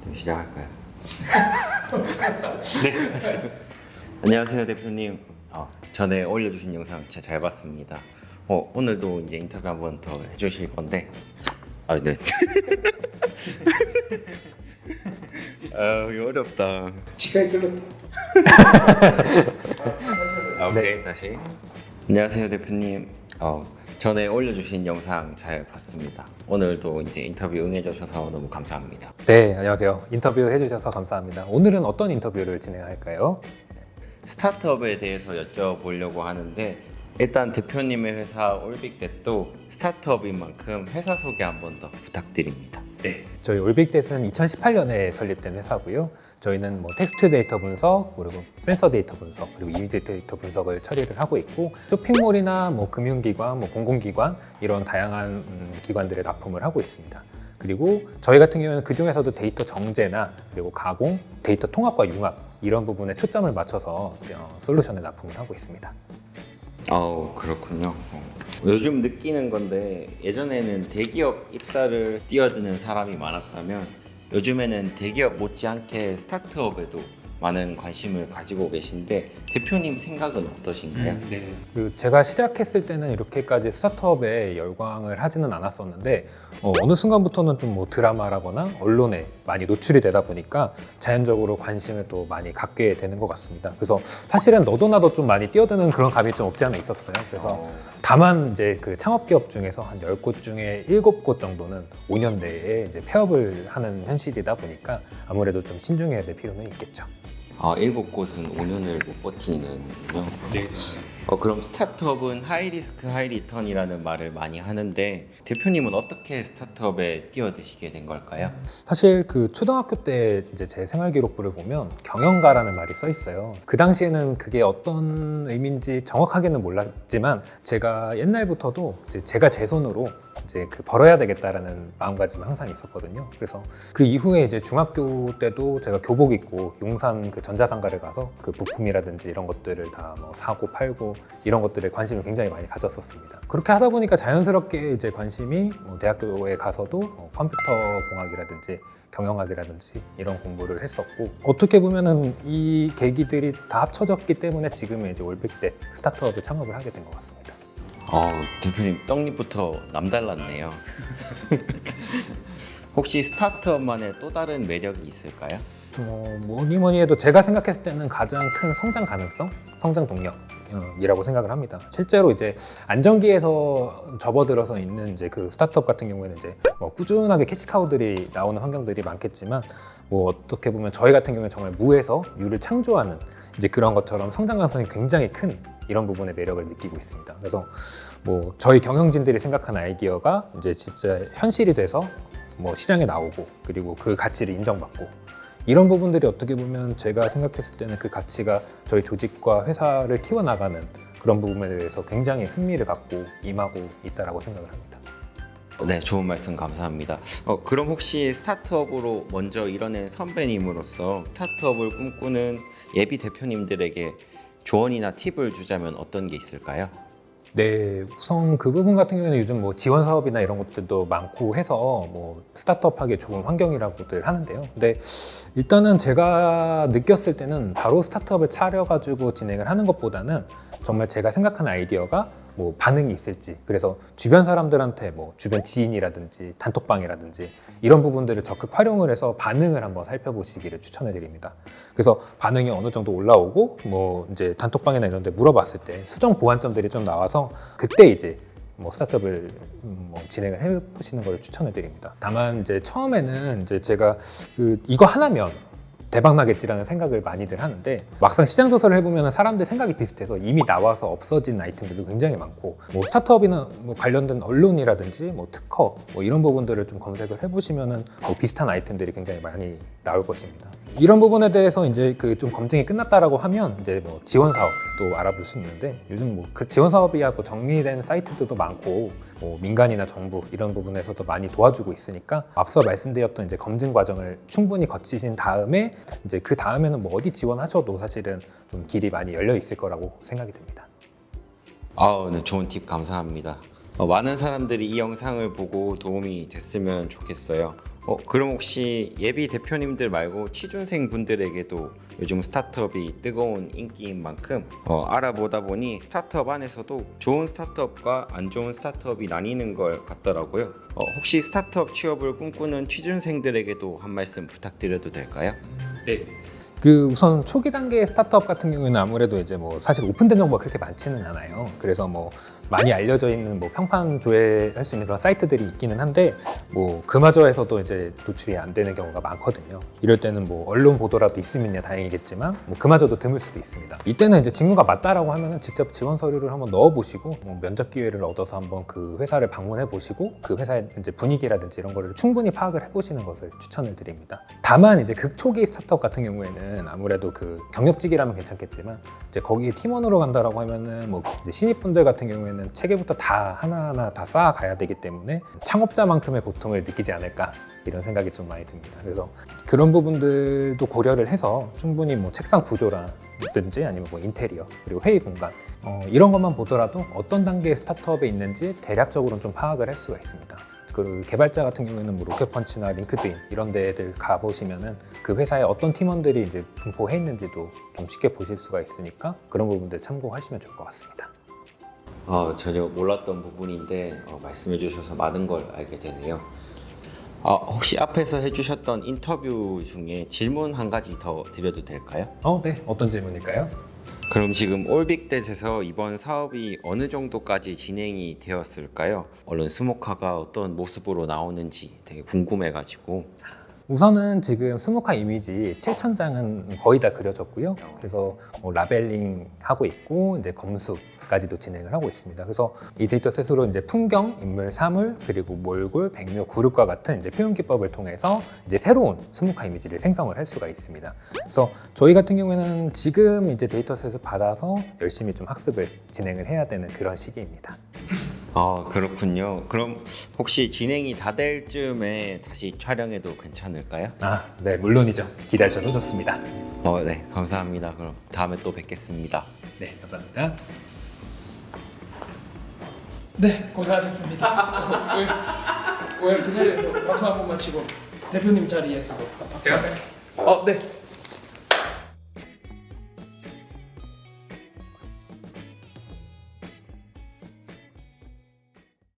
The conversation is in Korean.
좀 시작할까요? 네, 하시죠. 안녕하세요, 대표님. 전에 올려주신 영상 진짜 잘 봤습니다. 오늘도 이제 인터뷰 한번 더 해주실 건데, 네. 이거 어렵다. 시간이 끌렸다. 오케이, 다시. 안녕하세요, 대표님. 전에 올려주신 영상 잘 봤습니다. 오늘도 이제 인터뷰 응해주셔서 너무 감사합니다. 네, 안녕하세요. 인터뷰 해주셔서 감사합니다. 오늘은 어떤 인터뷰를 진행할까요? 스타트업에 대해서 여쭤보려고 하는데, 일단 대표님의 회사 올빅댓도 스타트업인 만큼 회사 소개 한 번 더 부탁드립니다. 네. 저희 올빅댓은 2018년에 설립된 회사고요. 저희는 텍스트 데이터 분석, 그리고 센서 데이터 분석, 그리고 이미지 데이터 분석을 처리를 하고 있고, 쇼핑몰이나 금융기관, 공공기관 이런 다양한 기관들에 납품을 하고 있습니다. 그리고 저희 같은 경우는 그 중에서도 데이터 정제나 그리고 가공, 데이터 통합과 융합 이런 부분에 초점을 맞춰서 솔루션에 납품을 하고 있습니다. 그렇군요. 요즘 느끼는 건데, 예전에는 대기업 입사를 뛰어드는 사람이 많았다면 요즘에는 대기업 못지않게 스타트업에도 많은 관심을 가지고 계신데, 대표님 생각은 어떠신가요? 네. 제가 시작했을 때는 이렇게까지 스타트업에 열광을 하지는 않았었는데 어느 순간부터는 좀 드라마라거나 언론에 많이 노출이 되다 보니까 자연적으로 관심을 또 많이 갖게 되는 것 같습니다. 그래서 사실은 너도 나도 좀 많이 뛰어드는 그런 감이 좀 없지 않아 있었어요. 그래서 다만 이제 그 창업기업 중에서 한 10곳 중에 7곳 정도는 5년 내에 이제 폐업을 하는 현실이다 보니까 아무래도 좀 신중해야 될 필요는 있겠죠. 7곳은 5년을 못 버티는군요. 네. 그럼 스타트업은 하이 리스크 하이 리턴이라는 말을 많이 하는데, 대표님은 어떻게 스타트업에 뛰어드시게 된 걸까요? 사실 그 초등학교 때 이제 제 생활 기록부를 보면 경영가라는 말이 써 있어요. 그 당시에는 그게 어떤 의미인지 정확하게는 몰랐지만 제가 옛날부터도 이제 제가 제 손으로 이제 벌어야 되겠다라는 마음가짐이 항상 있었거든요. 그래서 그 이후에 이제 중학교 때도 제가 교복 입고 용산 그 전자상가를 가서 그 부품이라든지 이런 것들을 다 사고 팔고 이런 것들에 관심을 굉장히 많이 가졌었습니다. 그렇게 하다 보니까 자연스럽게 이제 관심이 대학교에 가서도 컴퓨터 공학이라든지 경영학이라든지 이런 공부를 했었고, 어떻게 보면은 이 계기들이 다 합쳐졌기 때문에 지금의 이제 올빅댓 스타트업을 창업을 하게 된 것 같습니다. 대표님 떡잎부터 남달랐네요. 혹시 스타트업만의 또 다른 매력이 있을까요? 뭐니 해도 제가 생각했을 때는 가장 큰 성장 가능성, 성장 동력이라고 생각을 합니다. 실제로 이제 안정기에서 접어들어서 있는 이제 그 스타트업 같은 경우에는 이제 꾸준하게 캐시카우들이 나오는 환경들이 많겠지만, 어떻게 보면 저희 같은 경우에 정말 무에서 유를 창조하는 이제 그런 것처럼 성장 가능성이 굉장히 큰 이런 부분의 매력을 느끼고 있습니다. 그래서 저희 경영진들이 생각한 아이디어가 이제 진짜 현실이 돼서 시장에 나오고, 그리고 그 가치를 인정받고, 이런 부분들이 어떻게 보면 제가 생각했을 때는 그 가치가 저희 조직과 회사를 키워나가는 그런 부분에 대해서 굉장히 흥미를 갖고 임하고 있다고 생각을 합니다. 네, 좋은 말씀 감사합니다. 그럼 혹시 스타트업으로 먼저 이뤄낸 선배님으로서 스타트업을 꿈꾸는 예비 대표님들에게 조언이나 팁을 주자면 어떤 게 있을까요? 네, 우선 그 부분 같은 경우에는 요즘 지원 사업이나 이런 것들도 많고 해서 스타트업 하기 좋은 환경이라고들 하는데요. 근데 일단은 제가 느꼈을 때는 바로 스타트업을 차려가지고 진행을 하는 것보다는 정말 제가 생각하는 아이디어가 반응이 있을지, 그래서 주변 사람들한테 주변 지인이라든지 단톡방이라든지 이런 부분들을 적극 활용을 해서 반응을 한번 살펴보시기를 추천해 드립니다. 그래서 반응이 어느 정도 올라오고 이제 단톡방이나 이런 데 물어봤을 때 수정 보완점들이 좀 나와서 그때 이제 스타트업을 진행을 해보시는 걸 추천해 드립니다. 다만 이제 처음에는 이제 제가 이거 하나면 대박 나겠지라는 생각을 많이들 하는데, 막상 시장 조사를 해보면 사람들 생각이 비슷해서 이미 나와서 없어진 아이템들도 굉장히 많고, 스타트업이나 관련된 언론이라든지 특허 이런 부분들을 좀 검색을 해보시면은 비슷한 아이템들이 굉장히 많이 나올 것입니다. 이런 부분에 대해서 이제 좀 검증이 끝났다라고 하면 이제 지원 사업도 알아볼 수 있는데, 요즘 그 지원 사업이야 정리된 사이트들도 많고 민간이나 정부 이런 부분에서도 많이 도와주고 있으니까, 앞서 말씀드렸던 이제 검증 과정을 충분히 거치신 다음에 이제 그 다음에는 어디 지원하셔도 사실은 좀 길이 많이 열려 있을 거라고 생각이 됩니다. 네, 좋은 팁 감사합니다. 많은 사람들이 이 영상을 보고 도움이 됐으면 좋겠어요. 그럼 혹시 예비 대표님들 말고 취준생 분들에게도 요즘 스타트업이 뜨거운 인기인 만큼 알아보다 보니 스타트업 안에서도 좋은 스타트업과 안 좋은 스타트업이 나뉘는 것 같더라고요. 혹시 스타트업 취업을 꿈꾸는 취준생들에게도 한 말씀 부탁드려도 될까요? 네. 그 우선 초기 단계의 스타트업 같은 경우에는 아무래도 이제 뭐 사실 오픈된 정보가 그렇게 많지는 않아요. 그래서 뭐 많이 알려져 있는 뭐 평판 조회할 수 있는 그런 사이트들이 있기는 한데 뭐 그마저 해서도 이제 노출이 안 되는 경우가 많거든요. 이럴 때는 뭐 언론 보도라도 있으면야 다행이겠지만 뭐 그마저도 드물 수도 있습니다. 이때는 이제 직무가 맞다라고 하면은 직접 지원 서류를 한번 넣어보시고 뭐 면접 기회를 얻어서 한번 그 회사를 방문해 보시고 그 회사의 이제 분위기라든지 이런 거를 충분히 파악을 해보시는 것을 추천을 드립니다. 다만 이제 극초기 스타트업 같은 경우에는 아무래도 그 경력직이라면 괜찮겠지만 이제 거기에 팀원으로 간다라고 하면은 뭐 이제 신입분들 같은 경우에는 체계부터 다 하나하나 다 쌓아가야 되기 때문에 창업자만큼의 고통을 느끼지 않을까 이런 생각이 좀 많이 듭니다. 그래서 그런 부분들도 고려를 해서 충분히 뭐 책상 구조라든지 아니면 뭐 인테리어 그리고 회의 공간 이런 것만 보더라도 어떤 단계의 스타트업에 있는지 대략적으로는 좀 파악을 할 수가 있습니다. 그 개발자 같은 경우에는 뭐 로켓펀치나 링크드인 이런 데들 가보시면은 그 회사에 어떤 팀원들이 이제 분포해 있는지도 좀 쉽게 보실 수가 있으니까 그런 부분들 참고하시면 좋을 것 같습니다. 전혀 몰랐던 부분인데 말씀해 주셔서 많은 걸 알게 되네요. 혹시 앞에서 해주셨던 인터뷰 중에 질문 한 가지 더 드려도 될까요? 네. 어떤 질문일까요? 그럼 지금 올빅댓에서 이번 사업이 어느 정도까지 진행이 되었을까요? 얼른 스모카가 어떤 모습으로 나오는지 되게 궁금해가지고. 우선은 지금 스모카 이미지 7,000장은 거의 다 그려졌고요. 그래서 뭐 라벨링 하고 있고 이제 검수까지도 진행을 하고 있습니다. 그래서 이 데이터셋으로 이제 풍경, 인물, 사물, 그리고 몰골, 백묘, 구룹과 같은 이제 표현 기법을 통해서 이제 새로운 스모카 이미지를 생성을 할 수가 있습니다. 그래서 저희 같은 경우에는 지금 이제 데이터셋을 받아서 열심히 좀 학습을 진행을 해야 되는 그런 시기입니다. 그렇군요. 그럼 혹시 진행이 다 될 즈음에 다시 촬영해도 괜찮을까요? 네, 물론이죠. 기다리셔도 좋습니다. 네, 감사합니다. 그럼 다음에 또 뵙겠습니다. 네, 감사합니다. 네, 고생하셨습니다. 왜 그 자리에서 박수 한 번만 치고 대표님 자리에서도 제가 네.